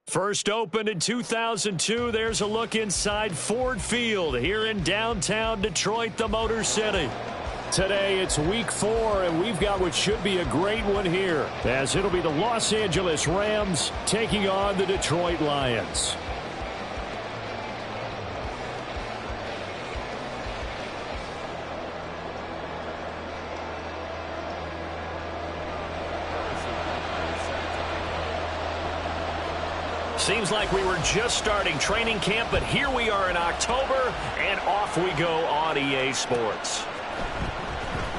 First opened in 2002, there's a look inside Ford Field here in downtown Detroit, the Motor City. Today it's week 4, and we've got what should be a great one here, as it'll be the Los Angeles Rams taking on the Detroit Lions. Seems like we were just starting training camp, but here we are in October, and off we go on EA Sports.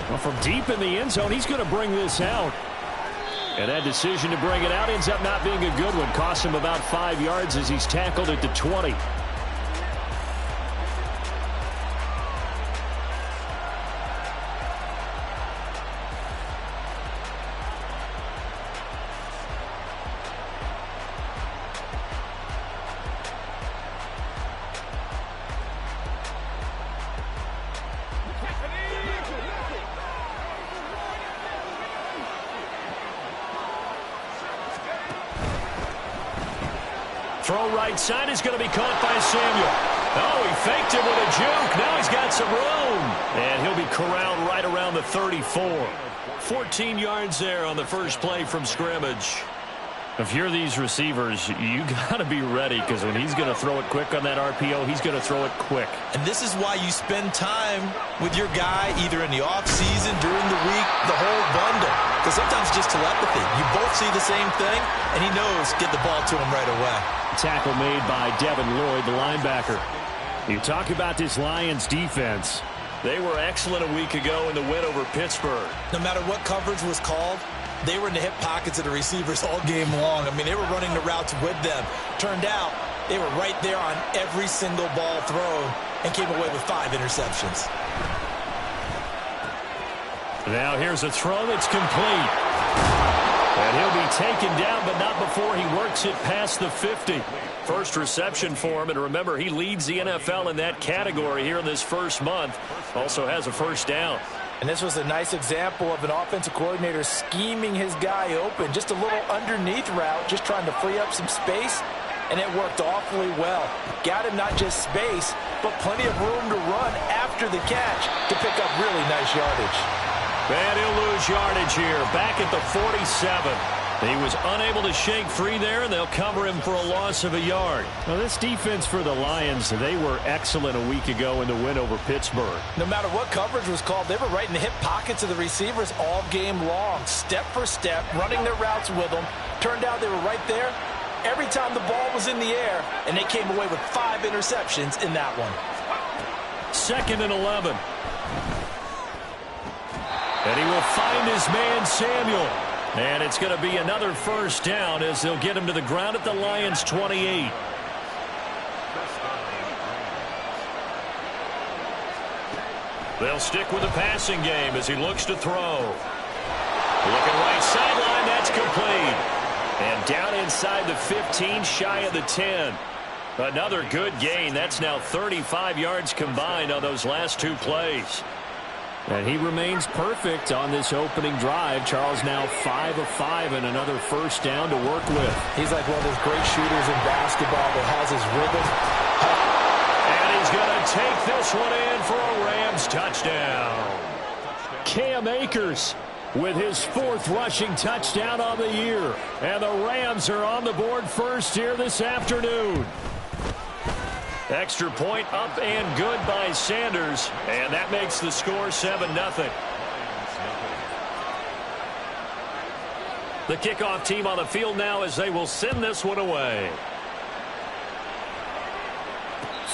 Well, from deep in the end zone, he's going to bring this out. And that decision to bring it out ends up not being a good one. Costs him about 5 yards as he's tackled at the 20. Throw right side is going to be caught by Samuel. Oh, he faked it with a juke. Now he's got some room. And he'll be corralled right around the 34. 14 yards there on the first play from scrimmage. If you're these receivers, you got to be ready, because when he's going to throw it quick on that RPO, he's going to throw it quick. And this is why you spend time with your guy either in the offseason, during the week, the whole bundle. Because sometimes just telepathy. You both see the same thing, and he knows get the ball to him right away. Tackle made by Devin Lloyd, the linebacker. You talk about this Lions defense. They were excellent a week ago in the win over Pittsburgh. No matter what coverage was called, they were in the hip pockets of the receivers all game long. I mean, they were running the routes with them. Turned out they were right there on every single ball thrown and came away with 5 interceptions. Now here's a throw that's complete. And he'll be taken down, but not before he works it past the 50. First reception for him, and remember, he leads the NFL in that category here in this first month. Also has a first down. And this was a nice example of an offensive coordinator scheming his guy open. Just a little underneath route, just trying to free up some space, and it worked awfully well. Got him not just space, but plenty of room to run after the catch to pick up really nice yardage. And he'll lose yardage here, back at the 47. He was unable to shake free there, and they'll cover him for a loss of a yard. Now, this defense for the Lions, they were excellent a week ago in the win over Pittsburgh. No matter what coverage was called, they were right in the hip pockets of the receivers all game long, step for step, running their routes with them. Turned out they were right there every time the ball was in the air, and they came away with 5 interceptions in that one. 2nd and 11. And he will find his man, Samuel. And it's going to be another first down as they'll get him to the ground at the Lions' 28. They'll stick with the passing game as he looks to throw. Looking right sideline, that's complete. And down inside the 15, shy of the 10. Another good gain. That's now 35 yards combined on those last 2 plays. And he remains perfect on this opening drive. Charles now 5 of 5 and another first down to work with. He's like one of those great shooters in basketball that has his rhythm. And he's going to take this one in for a Rams touchdown. Cam Akers with his 4th rushing touchdown on the year. And the Rams are on the board first here this afternoon. Extra point up and good by Sanders, and that makes the score 7-0. The kickoff team on the field now as they will send this one away.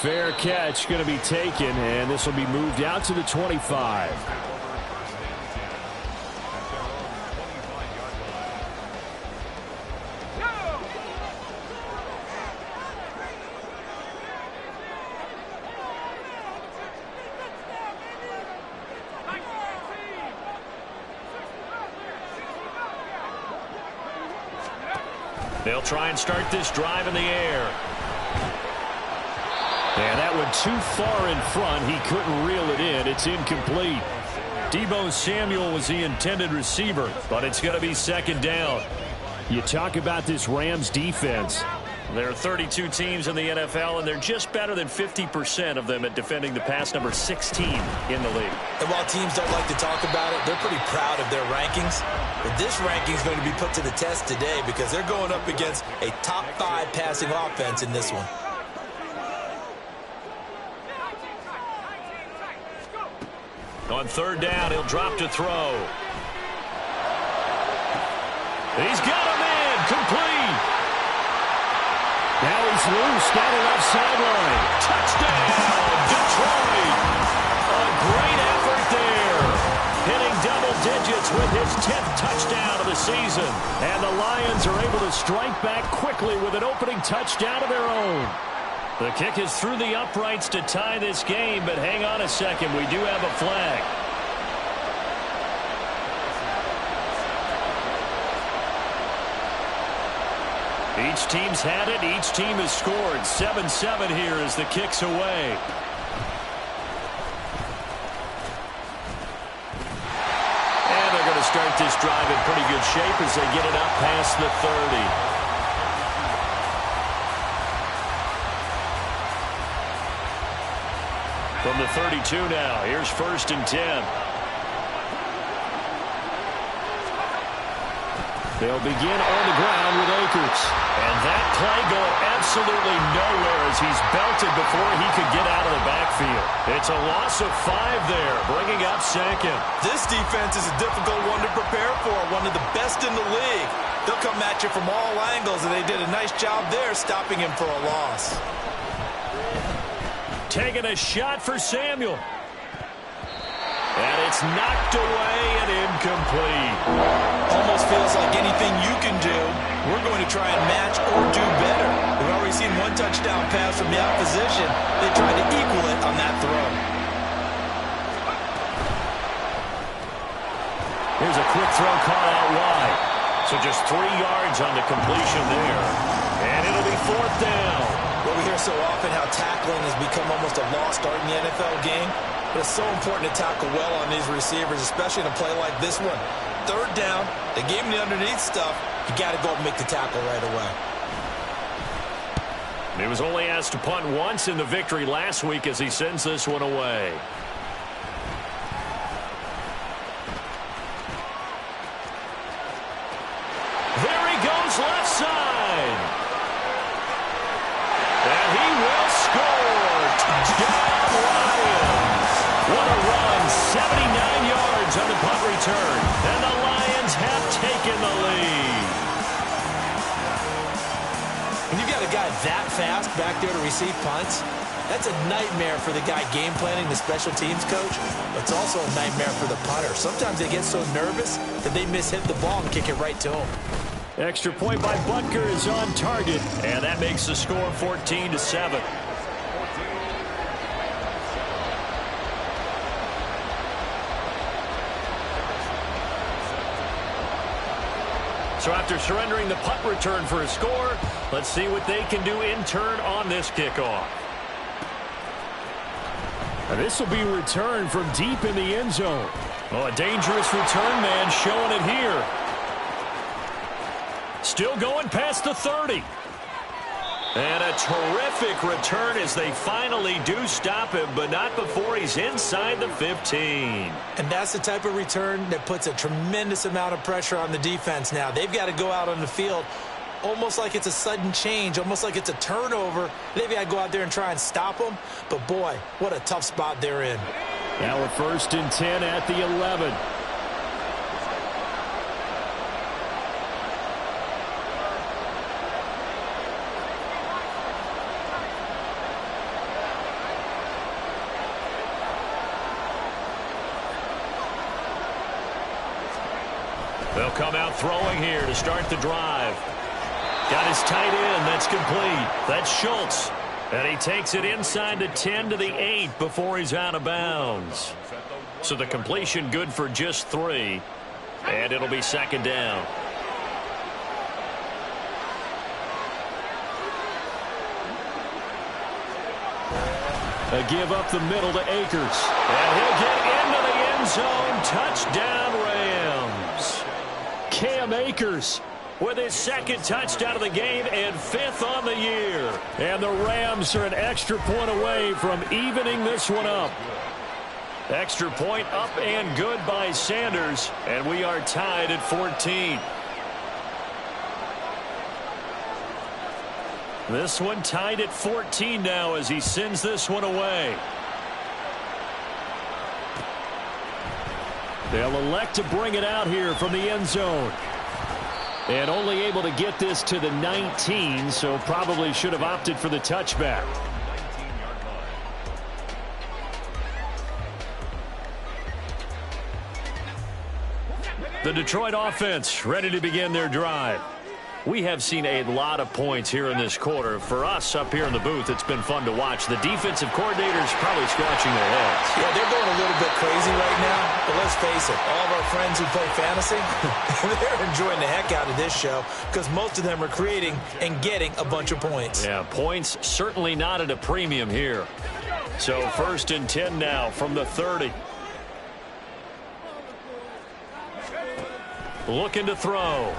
Fair catch going to be taken, and this will be moved out to the 25. They'll try and start this drive in the air. And that one too far in front. He couldn't reel it in. It's incomplete. Deebo Samuel was the intended receiver, but it's going to be 2nd down. You talk about this Rams defense. There are 32 teams in the NFL, and they're just better than 50% of them at defending the pass, number 16 in the league. And while teams don't like to talk about it, they're pretty proud of their rankings. But this ranking is going to be put to the test today because they're going up against a top 5 passing offense in this one. On third down, he'll drop to throw. He's got him in, complete. Now he's loose down the left sideline. Touchdown, Detroit. A great effort there. Hitting double digits with his 10th touchdown of the season. And the Lions are able to strike back quickly with an opening touchdown of their own. The kick is through the uprights to tie this game, but hang on a second. We do have a flag. Each team's had it. Each team has scored. 7-7 here as the kick's away. And they're going to start this drive in pretty good shape as they get it up past the 30. From the 32 now, here's 1st and 10. They'll begin on the ground with Akers. And that play going absolutely nowhere as he's belted before he could get out of the backfield. It's a loss of 5 there, bringing up 2nd. This defense is a difficult one to prepare for, one of the best in the league. They'll come at you from all angles, and they did a nice job there stopping him for a loss. Taking a shot for Samuel. And it's knocked away and incomplete. Almost feels like anything you can do, we're going to try and match or do better. We've already seen one touchdown pass from the opposition. They tried to equal it on that throw. Here's a quick throw caught out wide. So just 3 yards on the completion there. And it'll be 4th down. Well, we hear so often how tackling has become almost a lost art in the NFL game. But it's so important to tackle well on these receivers, especially in a play like this one. 3rd down, they gave him the underneath stuff. You got to go and make the tackle right away. He was only asked to punt once in the victory last week as he sends this one away. There he goes left side. And he will score. Touchdown, Lions. What a run. 79 yards on the punt return. And the Lions have taken the lead. When you've got a guy that fast back there to receive punts, that's a nightmare for the guy game planning, the special teams coach. But it's also a nightmare for the punter. Sometimes they get so nervous that they mishit the ball and kick it right to him. Extra point by Butker is on target, and that makes the score 14-7. So after surrendering the punt return for a score, let's see what they can do in turn on this kickoff. And this will be returned from deep in the end zone. Oh, a dangerous return man showing it here. Still going past the 30. And a terrific return as they finally do stop him, but not before he's inside the 15. And that's the type of return that puts a tremendous amount of pressure on the defense now. They've got to go out on the field almost like it's a sudden change, almost like it's a turnover. They've got to go out there and try and stop them. But, boy, what a tough spot they're in. Now we're 1st and 10 at the 11. They'll come out throwing here to start the drive. Got his tight end. That's complete. That's Schultz. And he takes it inside the 10 to the 8 before he's out of bounds. So the completion good for just 3. And it'll be 2nd down. A give up the middle to Akers. And he'll get into the end zone. Touchdown, Rams. Cam Akers with his second touchdown of the game and 5th on the year. And the Rams are an extra point away from evening this one up. Extra point up and good by Sanders, and we are tied at 14. This one tied at 14 now as he sends this one away. They'll elect to bring it out here from the end zone. And only able to get this to the 19, so probably should have opted for the touchback. The Detroit offense ready to begin their drive. We have seen a lot of points here in this quarter. For us up here in the booth, it's been fun to watch. The defensive coordinators probably scratching their heads. Yeah, they're going a little bit crazy right now. But let's face it, all of our friends who play fantasy, they're enjoying the heck out of this show because most of them are creating and getting a bunch of points. Yeah, points certainly not at a premium here. So 1st and 10 now from the 30. Looking to throw.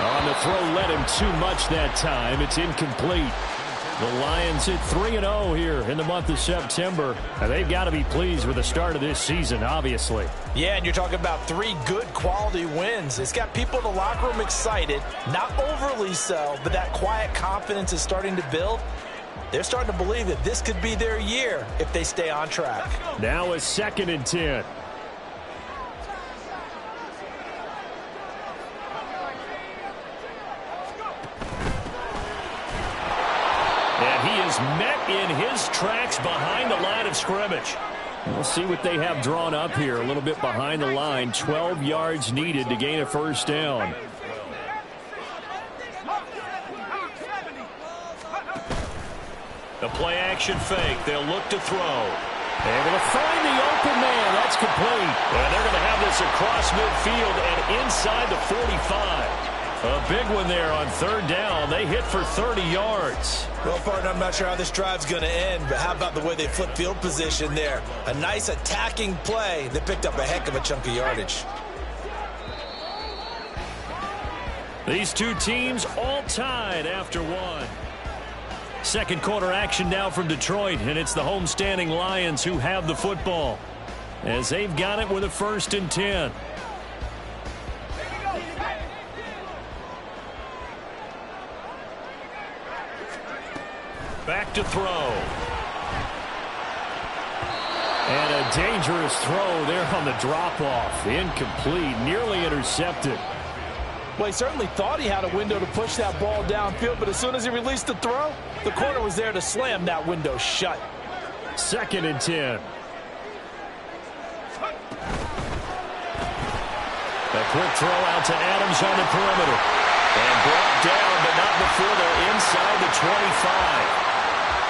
On the throw, led him too much that time. It's incomplete. The Lions hit 3-0 here in the month of September. And they've got to be pleased with the start of this season, obviously. Yeah, and you're talking about 3 good quality wins. It's got people in the locker room excited, not overly so, but that quiet confidence is starting to build. They're starting to believe that this could be their year if they stay on track. Now a 2nd and 10. And he is met in his tracks behind the line of scrimmage. We'll see what they have drawn up here. A little bit behind the line. 12 yards needed to gain a 1st down. The play action fake. They'll look to throw. Able to find the open man. That's complete. And they're going to have this across midfield and inside the 45. A big one there on 3rd down. They hit for 30 yards. Well, partner, I'm not sure how this drive's going to end, but how about the way they flip field position there? A nice attacking play that picked up a heck of a chunk of yardage. These two teams all tied after one. 2nd quarter action now from Detroit, and it's the homestanding Lions who have the football as they've got it with a 1st and 10. Back to throw. And a dangerous throw there on the drop-off. Incomplete, nearly intercepted. Well, he certainly thought he had a window to push that ball downfield, but as soon as he released the throw, the corner was there to slam that window shut. 2nd and 10. A quick throw out to Adams on the perimeter. And brought down, but not before they're inside the 25.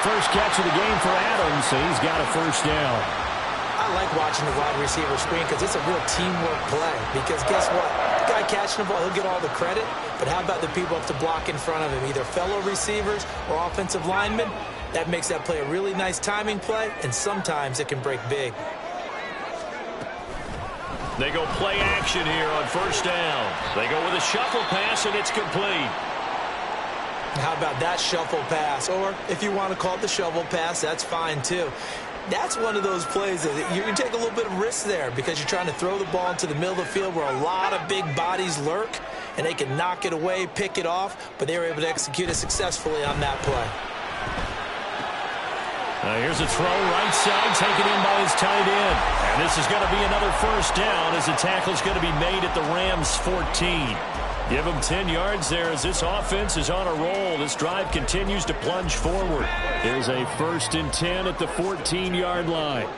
First catch of the game for Adams, and he's got a 1st down. I like watching the wide receiver screen because it's a real teamwork play. Because guess what? The guy catching the ball, he'll get all the credit. But how about the people up to block in front of him, either fellow receivers or offensive linemen? That makes that play a really nice timing play, and sometimes it can break big. They go play action here on 1st down. They go with a shuffle pass, and it's complete. How about that shuffle pass? Or if you want to call it the shovel pass, that's fine too. That's one of those plays that you can take a little bit of risk there because you're trying to throw the ball into the middle of the field where a lot of big bodies lurk, and they can knock it away, pick it off, but they were able to execute it successfully on that play. Here's a throw right side, taken in by his tight end. And this is going to be another 1st down as the tackle's going to be made at the Rams' 14. Give them 10 yards there as this offense is on a roll. This drive continues to plunge forward. There's a 1st and 10 at the 14-yard line.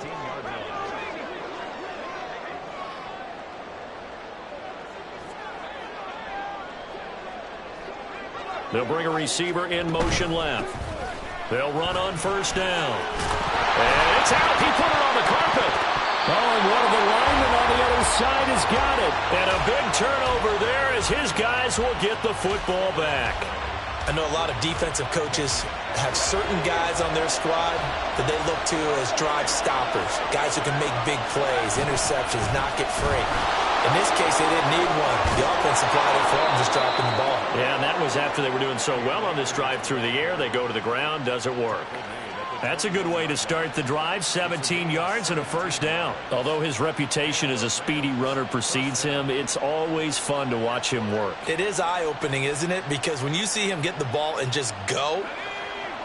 They'll bring a receiver in motion left. They'll run on 1st down. And it's out. He put it on the carpet. Oh, and one of the linemen on the other side has got it. And a big turnover there as his guys will get the football back. I know a lot of defensive coaches have certain guys on their squad that they look to as drive stoppers, guys who can make big plays, interceptions, knock it free. In this case, they didn't need one. The offense supplied it for them, just dropping the ball. Yeah, and that was after they were doing so well on this drive through the air. They go to the ground, doesn't work. That's a good way to start the drive, 17 yards and a first down. Although his reputation as a speedy runner precedes him, it's always fun to watch him work. It is eye-opening, isn't it? Because when you see him get the ball and just go,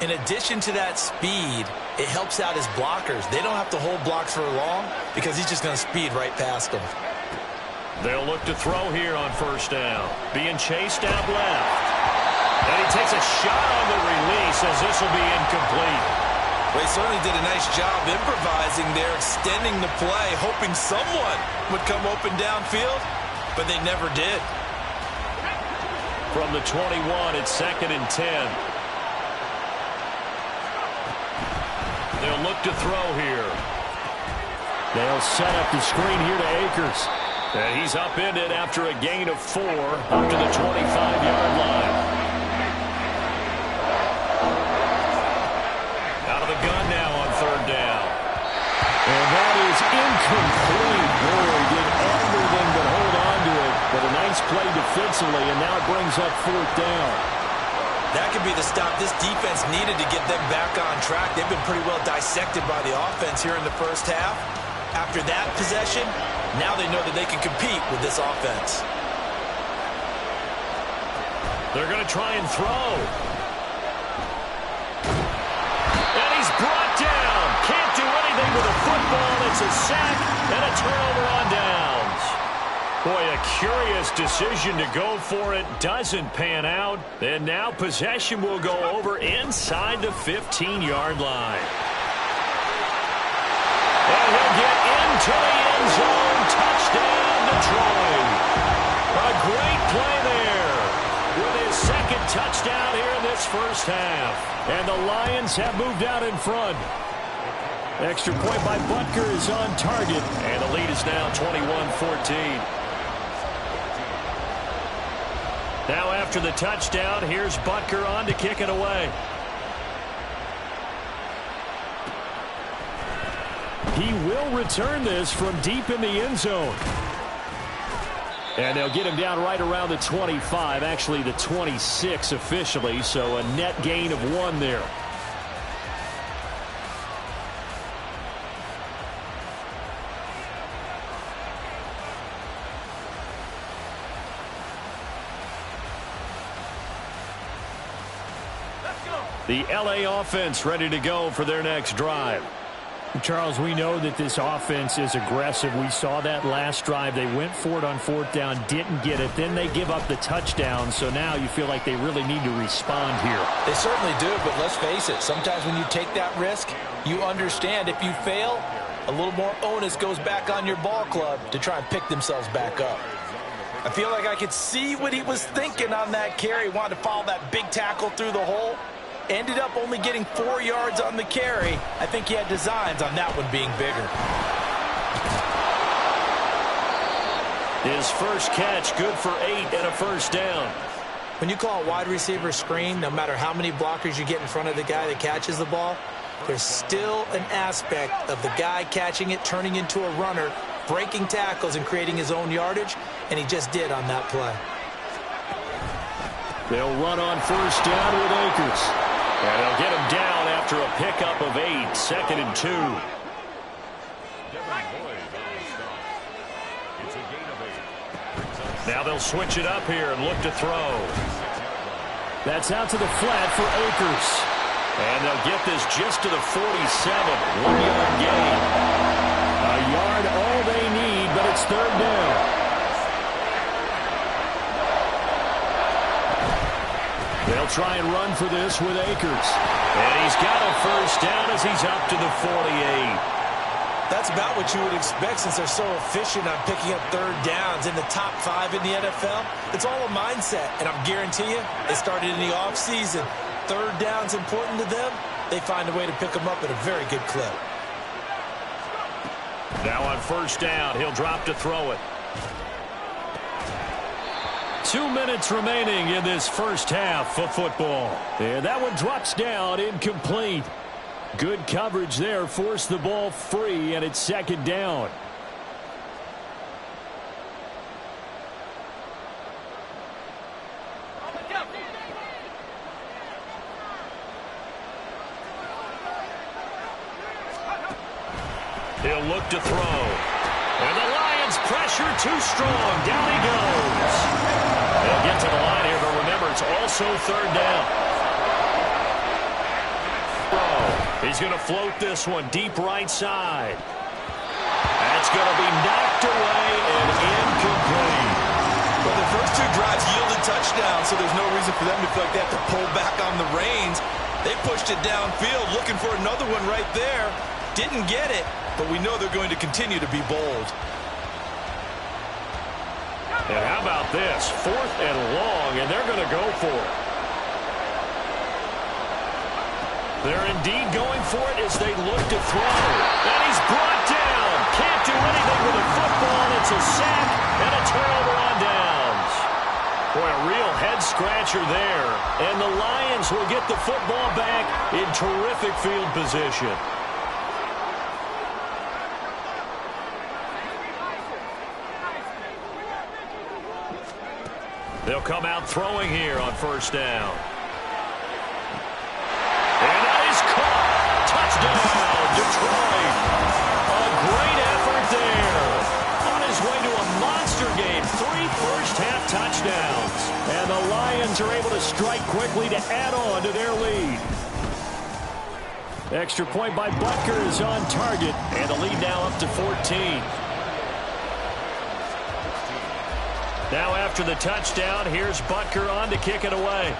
in addition to that speed, it helps out his blockers. They don't have to hold blocks for long because he's just going to speed right past them. They'll look to throw here on first down. Being chased out left. And he takes a shot on the release as this will be incomplete. They certainly did a nice job improvising there, extending the play, hoping someone would come open downfield, but they never did. From the 21, it's 2nd and 10. They'll look to throw here. They'll set up the screen here to Akers. And he's upended after a gain of 4 up to the 25-yard line. Out of the gun now on 3rd down. And that is incomplete. Boy, did everything but hold on to it. But a nice play defensively, and now it brings up 4th down. That could be the stop this defense needed to get them back on track. They've been pretty well dissected by the offense here in the first half. After that possession, now they know that they can compete with this offense. They're going to try and throw. And he's brought down. Can't do anything with a football. It's a sack and a turnover on downs. Boy, a curious decision to go for it. Doesn't pan out. And now possession will go over inside the 15-yard line. And he'll get into the end zone. Touchdown, Detroit. A great play there with his 2nd touchdown here in this first half. And the Lions have moved out in front. Extra point by Butker is on target. And the lead is now 21-14. Now after the touchdown, here's Butker on to kick it away. He will return this from deep in the end zone. And they'll get him down right around the 25, actually the 26 officially, so a net gain of 1 there. The LA offense ready to go for their next drive. Charles, we know that this offense is aggressive. We saw that last drive. They went for it on 4th down, didn't get it. Then they give up the touchdown, so now you feel like they really need to respond here. They certainly do, but let's face it. Sometimes when you take that risk, you understand if you fail, a little more onus goes back on your ball club to try and pick themselves back up. I feel like I could see what he was thinking on that carry. Wanted to follow that big tackle through the hole. Ended up only getting 4 yards on the carry. I think he had designs on that one being bigger. His first catch, good for 8 and a first down. When you call a wide receiver screen, no matter how many blockers you get in front of the guy that catches the ball, there's still an aspect of the guy catching it, turning into a runner, breaking tackles and creating his own yardage, and he just did on that play. They'll run on first down with Akers. And they'll get him down after a pickup of 8, 2nd and 2. Now they'll switch it up here and look to throw. That's out to the flat for Akers. And they'll get this just to the 47, 1-yard gain. A yard all they need, but it's 3rd down. They'll try and run for this with Akers. And he's got a first down as he's up to the 48. That's about what you would expect since they're so efficient on picking up 3rd downs in the top 5 in the NFL. It's all a mindset, and I guarantee you, they started in the offseason. 3rd down's important to them. They find a way to pick them up at a very good clip. Now on first down, he'll drop to throw it. 2 minutes remaining in this first half of football. And that one drops down incomplete. Good coverage there. Forced the ball free, and it's second down. He'll look to throw. And the Lions pressure too strong. Down he goes. They'll get to the line here, but remember, it's also third down. He's going to float this one deep right side. That's going to be knocked away and incomplete. Well, the first two drives yielded touchdowns, so there's no reason for them to feel like they have to pull back on the reins. They pushed it downfield, looking for another one right there. Didn't get it, but we know they're going to continue to be bold. And how about this? 4th and long, and they're going to go for it. They're indeed going for it as they look to throw. And he's brought down. Can't do anything with a football. It's a sack and a turnover on downs. Boy, a real head-scratcher there. And the Lions will get the football back in terrific field position. They'll come out throwing here on first down. And that is caught. Touchdown, Detroit. A great effort there. On his way to a monster game. 3 first-half touchdowns. And the Lions are able to strike quickly to add on to their lead. Extra point by Butker is on target. And the lead now up to 14. Now after the touchdown, here's Butker on to kick it away.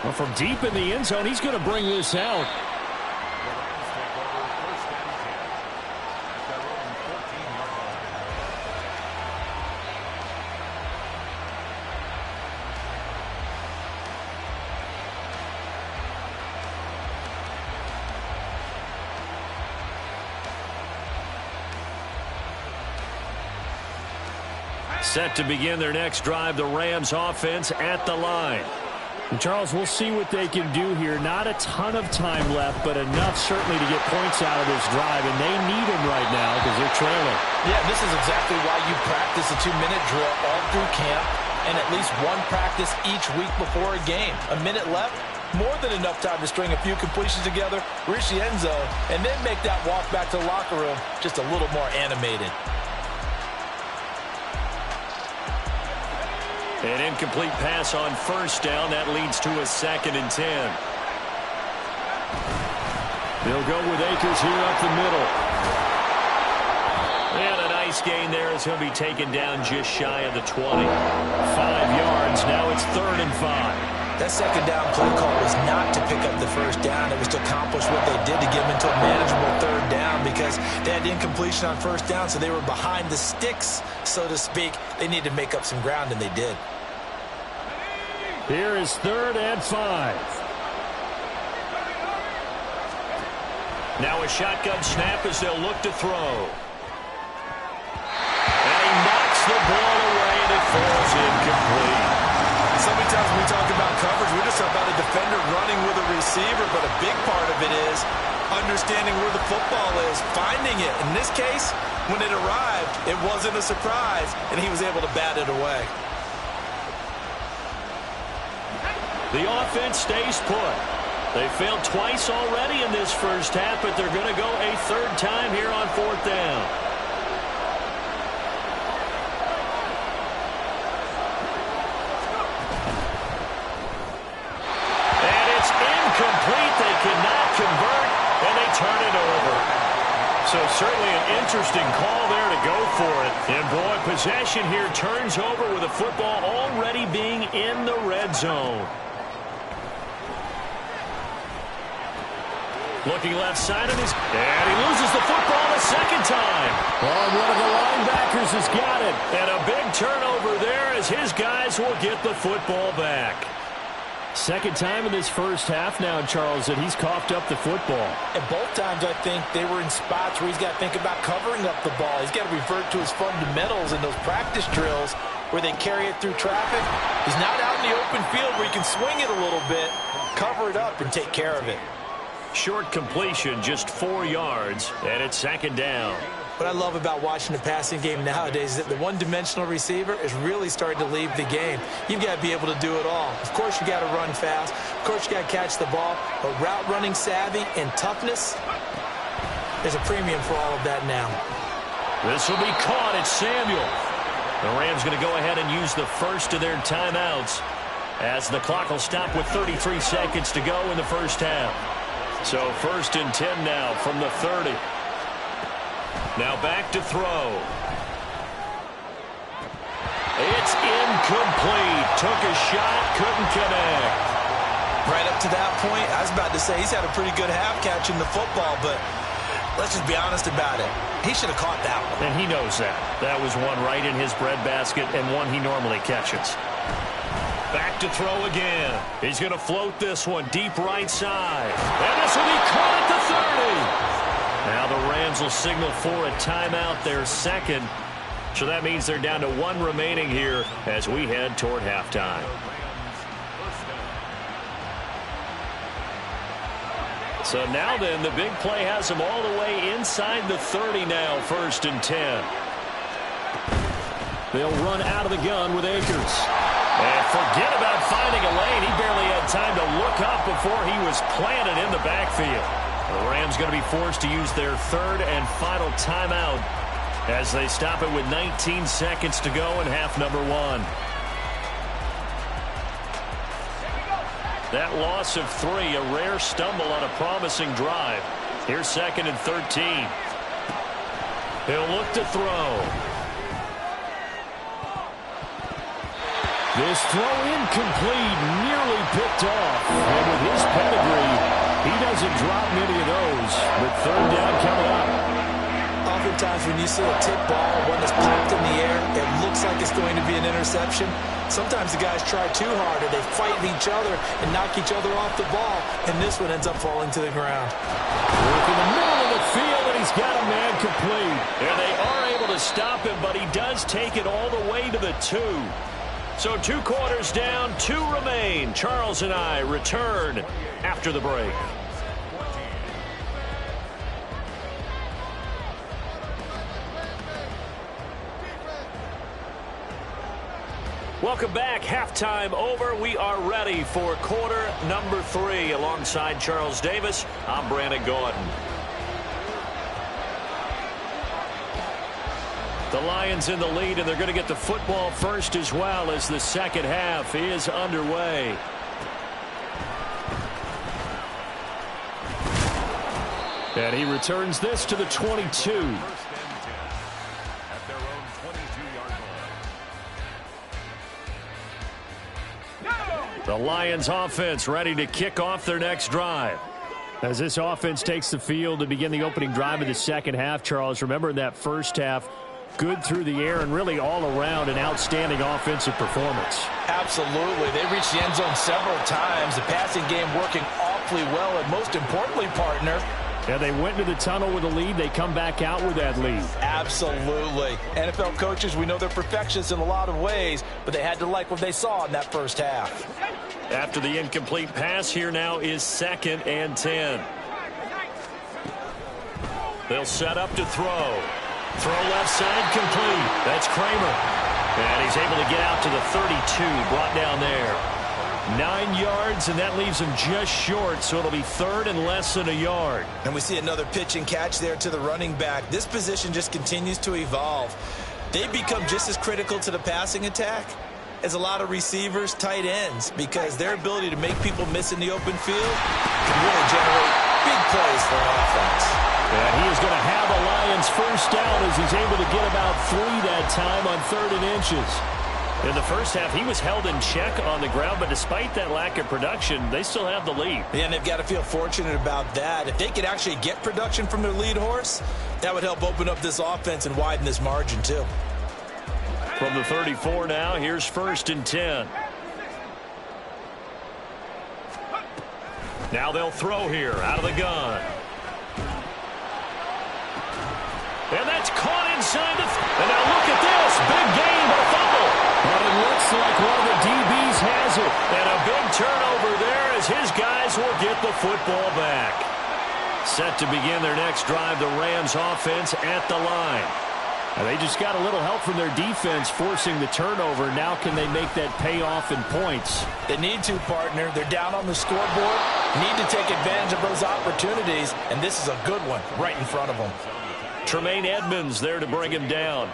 Well, from deep in the end zone, he's going to bring this out. Set to begin their next drive, the Rams offense at the line. And Charles, we'll see what they can do here. Not a ton of time left, but enough certainly to get points out of this drive, and they need them right now because they're trailing. Yeah, this is exactly why you practice a 2-minute drill all through camp and at least one practice each week before a game. A minute left, more than enough time to string a few completions together, reach the end zone, and then make that walk back to the locker room just a little more animated. An incomplete pass on first down. That leads to a 2nd and 10. They'll go with Akers here up the middle. And a nice gain there as he'll be taken down just shy of the 20. 5 yards. Now it's 3rd and 5. That second down play call was not to pick up the first down. It was to accomplish what they did to get them into a manageable 3rd down because they had incompletion on first down, so they were behind the sticks, so to speak. They needed to make up some ground, and they did. Here is 3rd and 5. Now a shotgun snap as they'll look to throw. And he knocks the ball away, and it falls incomplete. So many times when we talk about coverage, we're just about a defender running with a receiver, but a big part of it is understanding where the football is, finding it. In this case, when it arrived, it wasn't a surprise, and he was able to bat it away. The offense stays put. They failed twice already in this first half, but they're going to go a 3rd time here on 4th down. And it's incomplete. They cannot convert, and they turn it over. So certainly an interesting call there to go for it. And boy, possession here turns over with the football already being in the red zone. Looking left side of his, and he loses the football a 2nd time. Oh, one of the linebackers has got it. And a big turnover there as his guys will get the football back. Second time in this first half now, Charles, that he's coughed up the football. And both times I think they were in spots where he's got to think about covering up the ball. He's got to revert to his fundamentals in those practice drills where they carry it through traffic. He's not out in the open field where he can swing it a little bit, cover it up, and take care of it. Short completion, just 4 yards, and it's second down. What I love about watching the passing game nowadays is that the one-dimensional receiver is really starting to leave the game. You've got to be able to do it all. Of course, you got to run fast. Of course, you got to catch the ball. But route running savvy and toughness, there's a premium for all of that now. This will be caught. It's Samuel. The Rams going to go ahead and use the first of their timeouts as the clock will stop with 33 seconds to go in the first half. So 1st and 10 now from the 30. Now back to throw. It's incomplete. Took a shot, couldn't connect. Right up to that point, I was about to say he's had a pretty good half catching the football, but let's just be honest about it. He should have caught that one. And he knows that. That was one right in his breadbasket and one he normally catches. Back to throw again. He's going to float this one deep right side. And this will be caught at the 30. Now the Rams will signal for a timeout, their second. So that means they're down to 1 remaining here as we head toward halftime. So now then, the big play has them all the way inside the 30 now, 1st and 10. They'll run out of the gun with Akers. And forget about finding a lane. He barely had time to look up before he was planted in the backfield. The Rams going to be forced to use their 3rd and final timeout as they stop it with 19 seconds to go in half number 1. That loss of 3, a rare stumble on a promising drive. Here's 2nd and 13. He'll look to throw. This throw incomplete, nearly picked off. And with his pedigree, he doesn't drop many of those. But 3rd down coming up. Oftentimes when you see a tip ball, one that's popped in the air, it looks like it's going to be an interception. Sometimes the guys try too hard or they fight each other and knock each other off the ball, and this one ends up falling to the ground. Work in the middle of the field, and he's got a man complete. And they are able to stop him, but he does take it all the way to the 2. So 2 quarters down, 2 remain. Charles and I return after the break. Welcome back. Halftime over. We are ready for quarter number 3. Alongside Charles Davis, I'm Brandon Gordon. The Lions in the lead, and they're going to get the football first as well as the second half is underway. And he returns this to the 22. The Lions offense ready to kick off their next drive. As this offense takes the field to begin the opening drive of the second half, Charles, remember in that first half, good through the air and really all around an outstanding offensive performance. Absolutely. They reached the end zone several times. The passing game working awfully well, and most importantly, partner, Yeah, they went to the tunnel with a lead. They come back out with that lead. Absolutely. NFL coaches, we know they're perfectionists in a lot of ways, but they had to like what they saw in that first half. After the incomplete pass, here now is 2nd and 10. They'll set up to throw. Throw left side complete. That's Kramer. And he's able to get out to the 32, brought down there. 9 yards, and that leaves him just short, so it'll be 3rd and less than a yard. And we see another pitch and catch there to the running back. This position just continues to evolve. They've become just as critical to the passing attack as a lot of receivers, tight ends, because their ability to make people miss in the open field can really generate big plays for an offense. And he is going to have a Lions first down as he's able to get about 3 that time on 3rd and inches. In the first half, he was held in check on the ground, but despite that lack of production, they still have the lead. Yeah, and they've got to feel fortunate about that. If they could actually get production from their lead horse, that would help open up this offense and widen this margin too. From the 34 now, here's 1st and 10. Now they'll throw here out of the gun. And that's caught inside the... And now look at this. Big gain, but a fumble. But it looks like one of the DBs has it. And a big turnover there as his guys will get the football back. Set to begin their next drive, the Rams offense at the line. Now they just got a little help from their defense forcing the turnover. Now can they make that pay off in points? They need to, partner. They're down on the scoreboard. Need to take advantage of those opportunities, and this is a good one right in front of them. Tremaine Edmonds there to bring him down.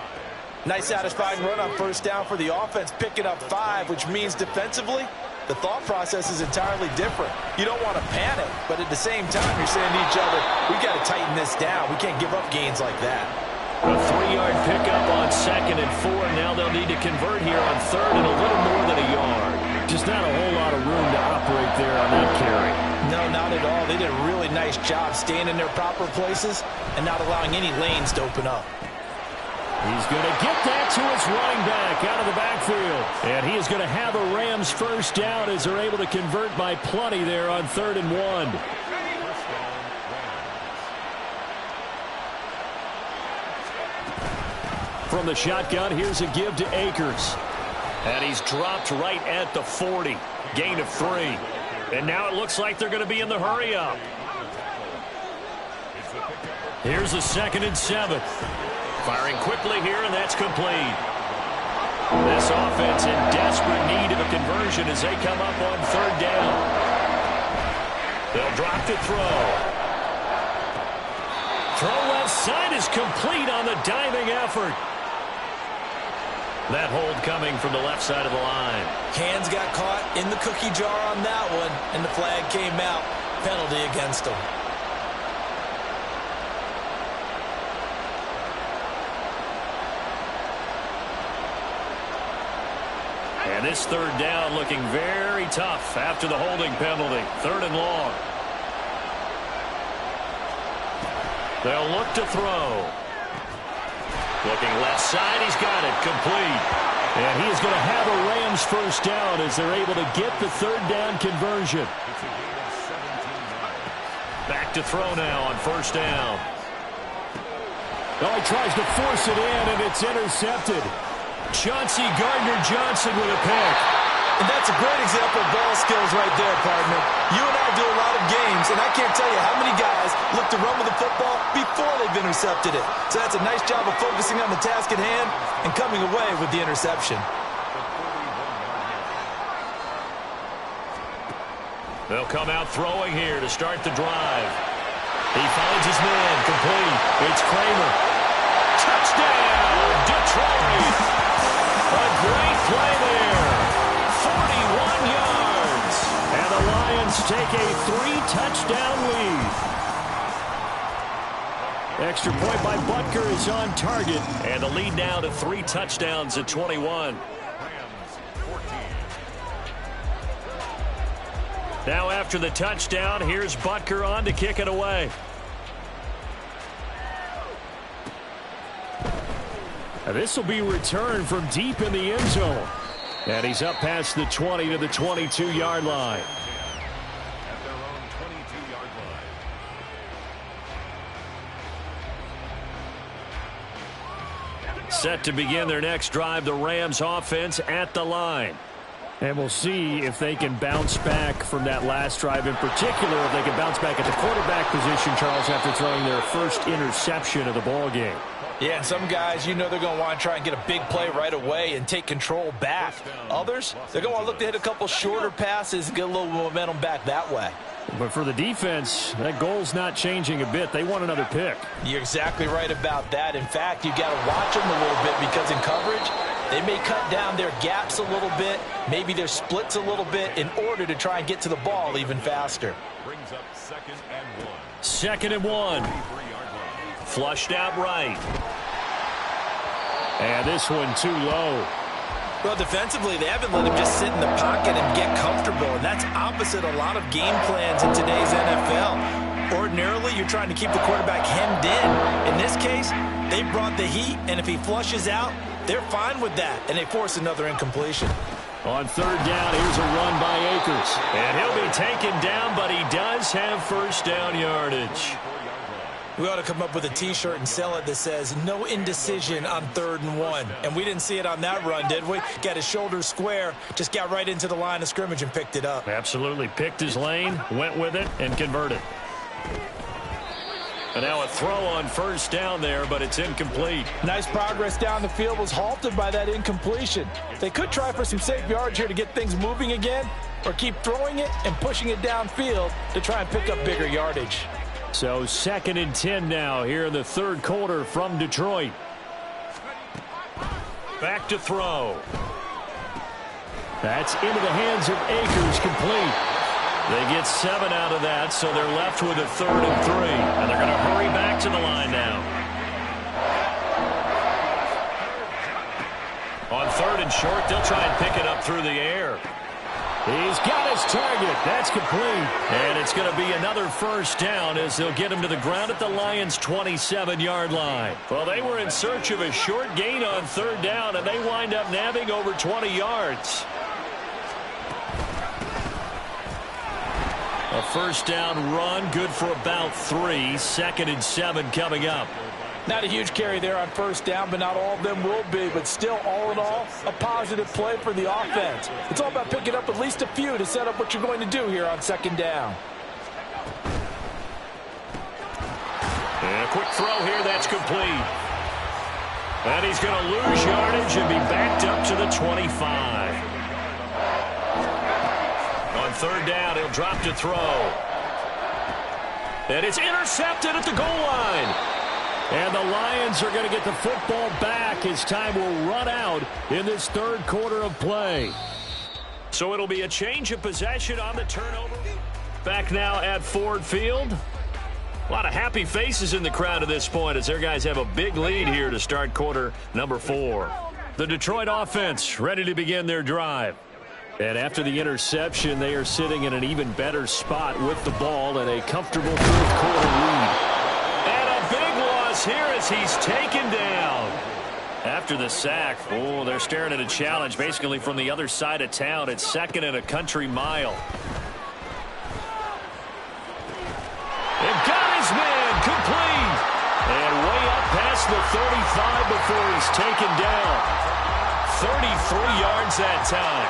Nice satisfying run on first down for the offense, picking up 5, which means defensively, the thought process is entirely different. You don't want to panic, but at the same time, you're saying to each other, we got to tighten this down. We can't give up gains like that. A 3-yard pickup on 2nd and 4. Now they'll need to convert here on 3rd and a little more than a yard. Just not a whole lot of room to operate there on that carry. No, not at all. They did a really nice job staying in their proper places and not allowing any lanes to open up. He's going to get that to his running back out of the backfield. And he is going to have a Rams first down as they're able to convert by plenty there on 3rd and 1. From the shotgun, here's a give to Akers. And he's dropped right at the 40. Gain of 3. And now it looks like they're going to be in the hurry-up. Here's a 2nd and 7. Firing quickly here, and that's complete. This offense in desperate need of a conversion as they come up on 3rd down. They'll drop the throw. Throw left side is complete on the diving effort. That hold coming from the left side of the line. Hands got caught in the cookie jar on that one, and the flag came out. Penalty against him. And this 3rd down looking very tough after the holding penalty. 3rd and long. They'll look to throw. Looking left side, he's got it, complete. And he is going to have a Rams first down as they're able to get the 3rd down conversion. Back to throw now on 1st down. Oh, he tries to force it in, and it's intercepted. Chauncey Gardner-Johnson with a pick. And that's a great example of ball skills right there, partner. You and I do a lot of games, and I can't tell you how many guys look to run with the football before they've intercepted it. So that's a nice job of focusing on the task at hand and coming away with the interception. They'll come out throwing here to start the drive. He finds his man, complete. It's Kramer. Touchdown, Detroit. A great play there. 41 yards. And the Lions take a 3-touchdown lead. Extra point by Butker is on target. And the lead now to 3 touchdowns at 21. Now after the touchdown, here's Butker on to kick it away. This will be returned from deep in the end zone. And he's up past the 20 to the 22-yard line. At their own 22-yard line. Set to begin their next drive, the Rams offense at the line. And we'll see if they can bounce back from that last drive, in particular if they can bounce back at the quarterback position, Charles, after throwing their first interception of the ball game. Yeah, and some guys, you know they're going to want to try and get a big play right away and take control back. Others, they're going to want to look to hit a couple shorter passes and get a little momentum back that way. But for the defense, that goal's not changing a bit. They want another pick. You're exactly right about that. In fact, you got to watch them a little bit because in coverage, they may cut down their gaps a little bit, maybe their splits a little bit in order to try and get to the ball even faster. Brings up 2nd and 1. 2nd and 1. Flushed out right. And this one too low. Well, defensively, they haven't let him just sit in the pocket and get comfortable, and that's opposite a lot of game plans in today's NFL. Ordinarily, you're trying to keep the quarterback hemmed in. In this case, they brought the heat, and if he flushes out, they're fine with that, and they force another incompletion. On third down, here's a run by Akers. And he'll be taken down, but he does have first down yardage. We ought to come up with a T-shirt and sell it that says, no indecision on 3rd and 1. And we didn't see it on that run, did we? Got his shoulders square, just got right into the line of scrimmage and picked it up. Absolutely. Picked his lane, went with it, and converted. And now a throw on first down there, but it's incomplete. Nice progress down the field, was halted by that incompletion. They could try for some safe yards here to get things moving again, or keep throwing it and pushing it downfield to try and pick up bigger yardage. So 2nd and 10 now here in the 3rd quarter from Detroit. Back to throw. That's into the hands of Akers, complete. They get 7 out of that, so they're left with a 3rd and 3. And they're going to hurry back to the line now. On 3rd and short, they'll try and pick it up through the air. He's got his target. That's complete. And it's going to be another first down as they'll get him to the ground at the Lions' 27-yard line. Well, they were in search of a short gain on 3rd down, and they wind up nabbing over 20 yards. A first down run, good for about 3. 2nd and 7 coming up. Not a huge carry there on first down, but not all of them will be. But still, all in all, a positive play for the offense. It's all about picking up at least a few to set up what you're going to do here on 2nd down. And a quick throw here, that's complete. And he's going to lose yardage and be backed up to the 25. On 3rd down, he'll drop to throw. And it's intercepted at the goal line. And the Lions are going to get the football back as time will run out in this 3rd quarter of play. So it'll be a change of possession on the turnover. Back now at Ford Field. A lot of happy faces in the crowd at this point as their guys have a big lead here to start quarter number 4. The Detroit offense ready to begin their drive. And after the interception, they are sitting in an even better spot with the ball and a comfortable 4th quarter lead. Here as he's taken down. After the sack, oh, they're staring at a challenge basically from the other side of town. It's 2nd and a country mile. And got his man complete. And way up past the 35 before he's taken down. 33 yards that time.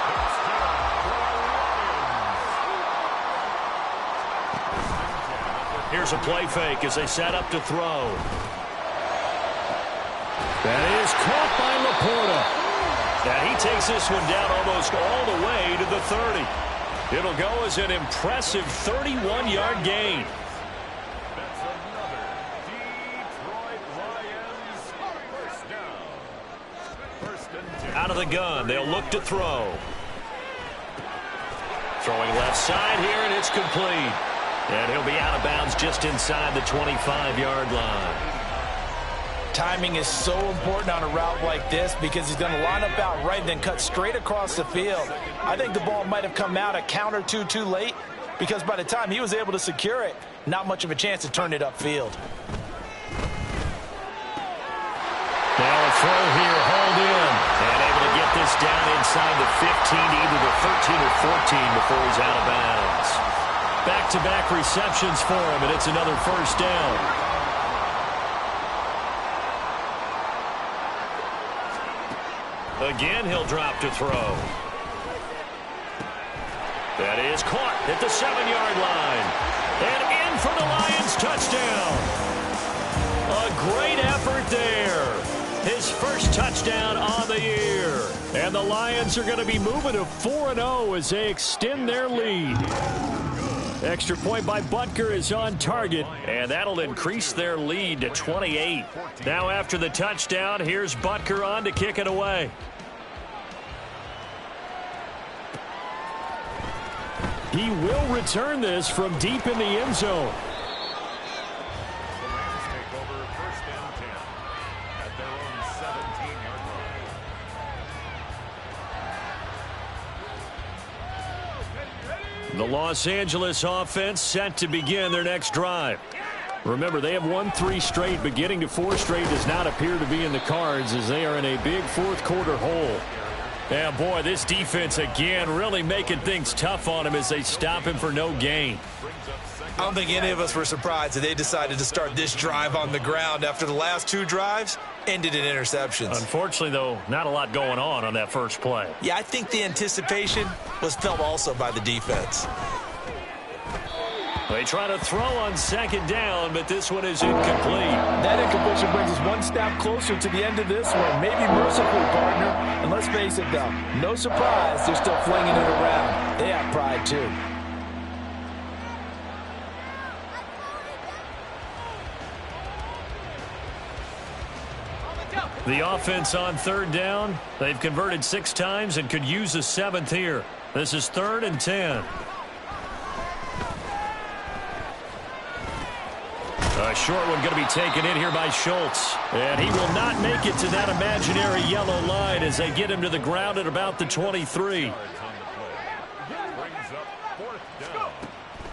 Here's a play fake as they set up to throw. That is caught by Laporta. And he takes this one down almost all the way to the 30. It'll go as an impressive 31-yard gain. That's another Detroit Lions first down. 1st and 10. Out of the gun, they'll look to throw. Throwing left side here, and it's complete. And he'll be out of bounds just inside the 25-yard line. Timing is so important on a route like this because he's going to line up out right and then cut straight across the field. I think the ball might have come out a count or two too late because by the time he was able to secure it, not much of a chance to turn it upfield. Now a throw here, hauled in. And able to get this down inside the 15 to either the 13 or 14 before he's out of bounds. Back-to-back receptions for him, and it's another first down. Again, he'll drop to throw. That is caught at the 7-yard line. And in for the Lions touchdown. A great effort there. His first touchdown on the year. And the Lions are going to be moving to 4-0 as they extend their lead. Extra point by Butker is on target, and that'll increase their lead to 28. Now after the touchdown, here's Butker on to kick it away. He will return this from deep in the end zone. The Rams take over 1st and 10 at their own 17-yard line. The Los Angeles offense set to begin their next drive. Remember, they have won 3 straight, but getting to 4 straight does not appear to be in the cards as they are in a big 4th quarter hole. Yeah, boy, this defense again really making things tough on him as they stop him for no gain. I don't think any of us were surprised that they decided to start this drive on the ground after the last 2 drives ended in interceptions. Unfortunately, though, not a lot going on that first play. Yeah, I think the anticipation was felt also by the defense. They try to throw on second down, but this one is incomplete. That incompletion brings us one step closer to the end of this one. Maybe mercifully, partner. And let's face it, though, no surprise they're still flinging it around. They have pride, too. The offense on third down. They've converted 6 times and could use a 7th here. This is 3rd and 10. A short one going to be taken in here by Schultz. And he will not make it to that imaginary yellow line as they get him to the ground at about the 23.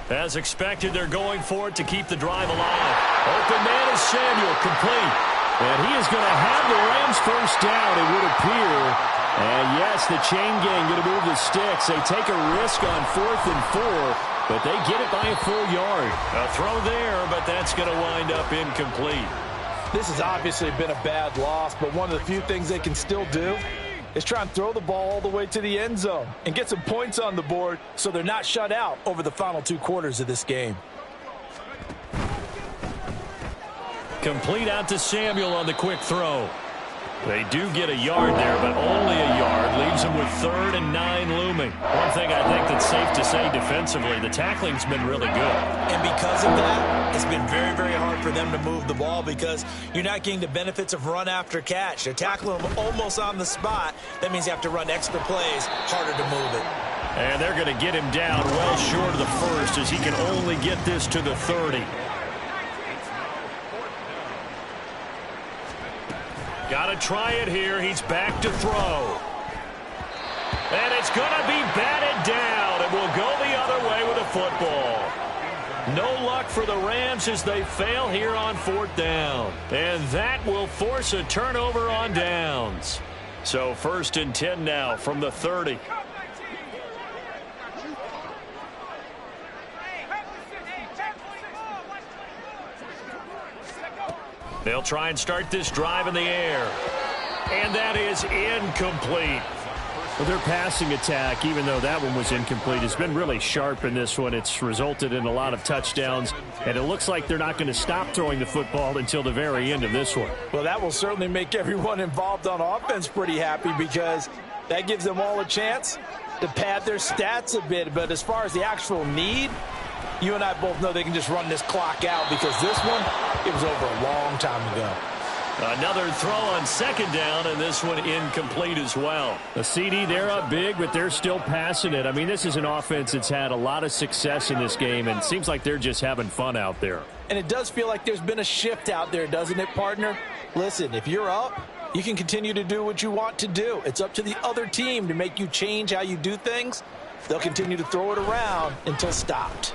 As expected, they're going for it to keep the drive alive. Open man is Samuel, complete. And he is going to have the Rams first down, it would appear. And yes, the chain gang going to move the sticks. They take a risk on 4th and 4, but they get it by a full yard. A throw there, but that's going to wind up incomplete. This has obviously been a bad loss, but one of the few things they can still do is try and throw the ball all the way to the end zone and get some points on the board so they're not shut out over the final 2 quarters of this game. Complete out to Samuel on the quick throw. They do get a yard there, but only a yard. Leaves them with 3rd and 9 looming. One thing I think that's safe to say defensively, the tackling's been really good. And because of that, it's been very, very hard for them to move the ball because you're not getting the benefits of run after catch. They're tackling them almost on the spot. That means you have to run extra plays, harder to move it. And they're going to get him down well short of the first as he can only get this to the 30. Got to try it here. He's back to throw. And it's going to be batted down. And will go the other way with a football. No luck for the Rams as they fail here on 4th down. And that will force a turnover on downs. So 1st and 10 now from the 30. They'll try and start this drive in the air. And that is incomplete. Well, their passing attack, even though that one was incomplete, has been really sharp in this one. It's resulted in a lot of touchdowns, and it looks like they're not going to stop throwing the football until the very end of this one. Well, that will certainly make everyone involved on offense pretty happy because that gives them all a chance to pad their stats a bit. But as far as the actual need, you and I both know they can just run this clock out because this one, it was over a long time ago. Another throw on 2nd down, and this one incomplete as well. The CD, they're up big, but they're still passing it. I mean, this is an offense that's had a lot of success in this game, and it seems like they're just having fun out there. And it does feel like there's been a shift out there, doesn't it, partner? Listen, if you're up, you can continue to do what you want to do. It's up to the other team to make you change how you do things. They'll continue to throw it around until stopped.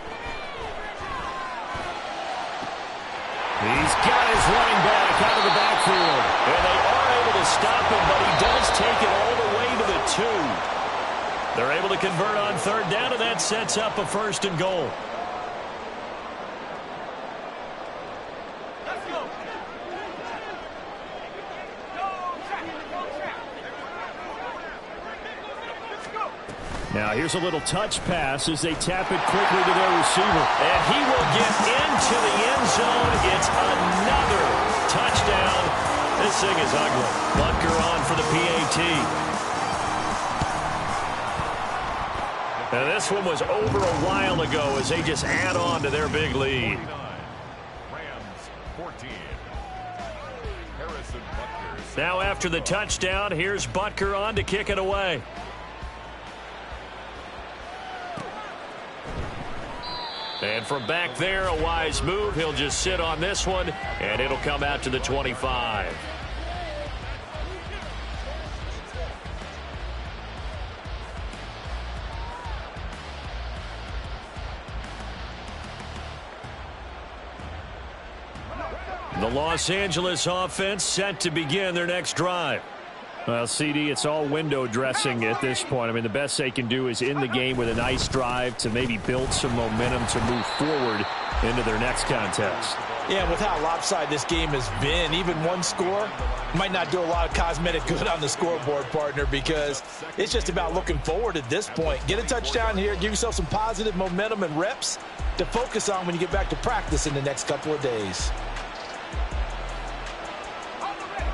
He's got his running back out of the backfield. And they are able to stop him, but he does take it all the way to the 2. They're able to convert on 3rd down, and that sets up a 1st and goal. Now here's a little touch pass as they tap it quickly to their receiver. And he will get into the end zone. It's another touchdown. This thing is ugly. Butker on for the PAT. Now this one was over a while ago as they just add on to their big lead. Rams 14. Harrison Butker. Now after the touchdown, here's Butker on to kick it away. And from back there, a wise move. He'll just sit on this one, and it'll come out to the 25. The Los Angeles offense set to begin their next drive. Well, CD, it's all window dressing at this point. I mean, the best they can do is in the game with a nice drive to maybe build some momentum to move forward into their next contest. Yeah, with how lopsided this game has been, even one score might not do a lot of cosmetic good on the scoreboard, partner, because it's just about looking forward at this point. Get a touchdown here, give yourself some positive momentum and reps to focus on when you get back to practice in the next couple of days.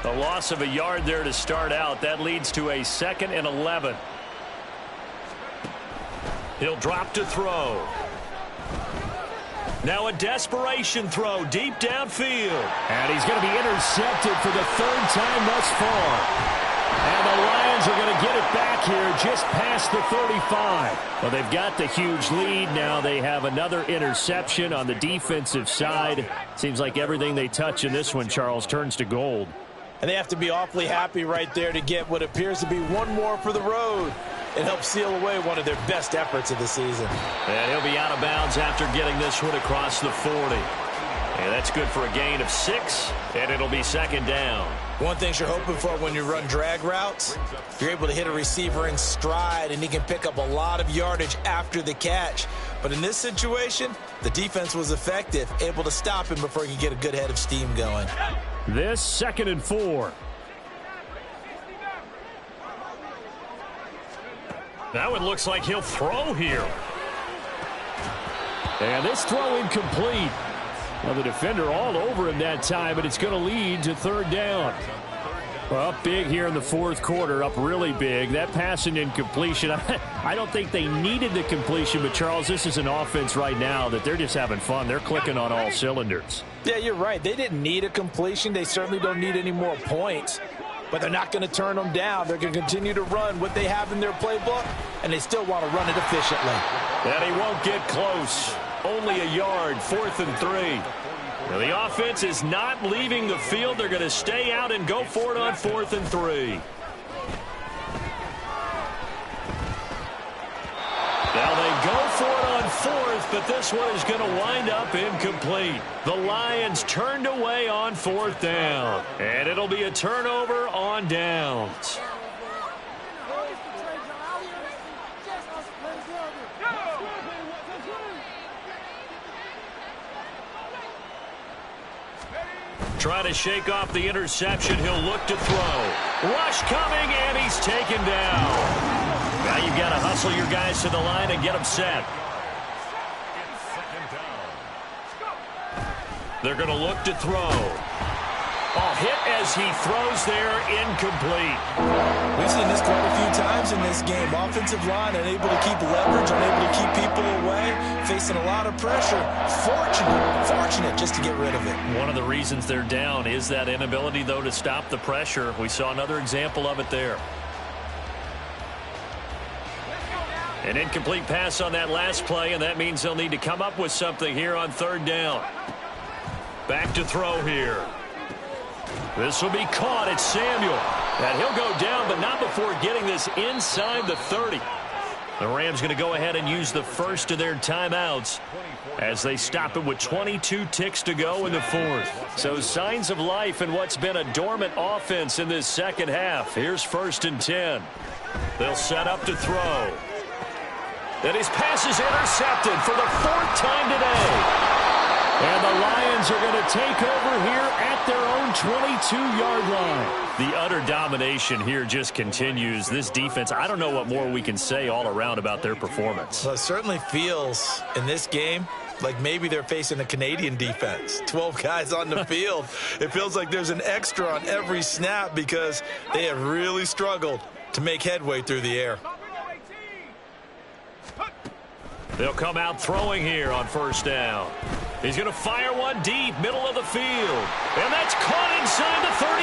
A loss of a yard there to start out. That leads to a 2nd and 11. He'll drop to throw. Now a desperation throw deep downfield. And he's going to be intercepted for the 3rd time thus far. And the Lions are going to get it back here just past the 35. Well, they've got the huge lead. Now they have another interception on the defensive side. Seems like everything they touch in this one, Charles, turns to gold. And they have to be awfully happy right there to get what appears to be one more for the road. It helps seal away one of their best efforts of the season. And he'll be out of bounds after getting this one across the 40. And that's good for a gain of 6, and it'll be 2nd down. One thing you're hoping for when you run drag routes, you're able to hit a receiver in stride, and he can pick up a lot of yardage after the catch. But in this situation, the defense was effective, able to stop him before he could get a good head of steam going. This 2nd and 4. That one looks like he'll throw here. And this throw incomplete. Well, the defender all over him that time, but it's going to lead to 3rd down. Well, up big here in the 4th quarter, up really big. That passing incompletion, I don't think they needed the completion, but, Charles, this is an offense right now that they're just having fun. They're clicking on all cylinders. Yeah, you're right. They didn't need a completion. They certainly don't need any more points, but they're not going to turn them down. They're going to continue to run what they have in their playbook, and they still want to run it efficiently. And he won't get close. Only a yard, 4th and 3. Now, the offense is not leaving the field. They're going to stay out and go for it on 4th and 3. Now they go for it on 4th, but this one is going to wind up incomplete. The Lions turned away on 4th down, and it'll be a turnover on downs. Trying to shake off the interception. He'll look to throw. Rush coming, and he's taken down. Now you've got to hustle your guys to the line and get them set. They're going to look to throw. Hit as he throws there, incomplete. We've seen this quite a few times in this game. Offensive line unable to keep leverage, unable to keep people away, facing a lot of pressure. Fortunate just to get rid of it. One of the reasons they're down is that inability, though, to stop the pressure. We saw another example of it there. An incomplete pass on that last play, and that means they'll need to come up with something here on 3rd down. Back to throw here. This will be caught. It's Samuel. And he'll go down, but not before getting this inside the 30. The Rams going to go ahead and use the first of their timeouts as they stop it with 22 ticks to go in the 4th. So signs of life in what's been a dormant offense in this 2nd half. Here's 1st and 10. They'll set up to throw. And his pass is intercepted for the 4th time today. And the Lions are going to take over here at their own 22-yard line. The utter domination here just continues. This defense, I don't know what more we can say all around about their performance. Well, it certainly feels in this game like maybe they're facing a Canadian defense. 12 guys on the field. It feels like there's an extra on every snap because they have really struggled to make headway through the air. They'll come out throwing here on 1st down. He's going to fire one deep, middle of the field. And that's caught inside the 35.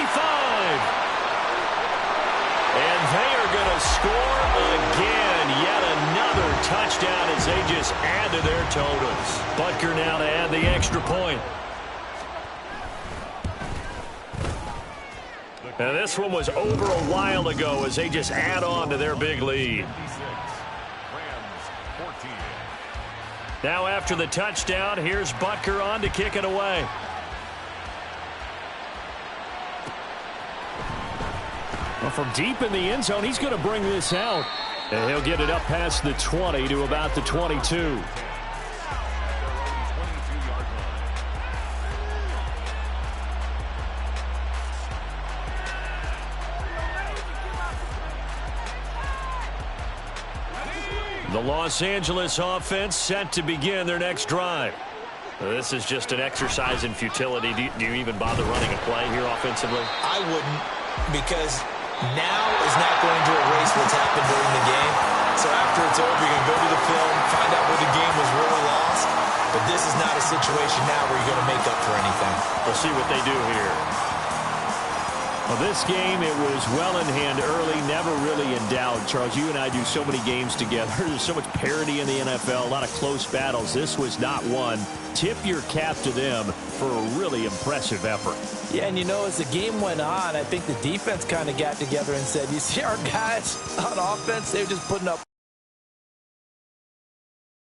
And they are going to score again. Yet another touchdown as they just add to their totals. Butker now to add the extra point. And this one was over a while ago as they just add on to their big lead. Now after the touchdown, here's Butker on to kick it away. Well, from deep in the end zone, he's going to bring this out. And he'll get it up past the 20 to about the 22. The Los Angeles offense set to begin their next drive. This is just an exercise in futility. Do you even bother running a play here offensively? I wouldn't, because now is not going to erase what's happened during the game. So after it's over, you're going to go to the film, find out where the game was really lost. But this is not a situation now where you're going to make up for anything. We'll see what they do here. Well, this game, it was well in hand early, never really in doubt. Charles, you and I do so many games together. There's so much parity in the NFL, a lot of close battles. This was not one. Tip your cap to them for a really impressive effort. Yeah, and you know, as the game went on, I think the defense kind of got together and said, you see our guys on offense, they're just putting up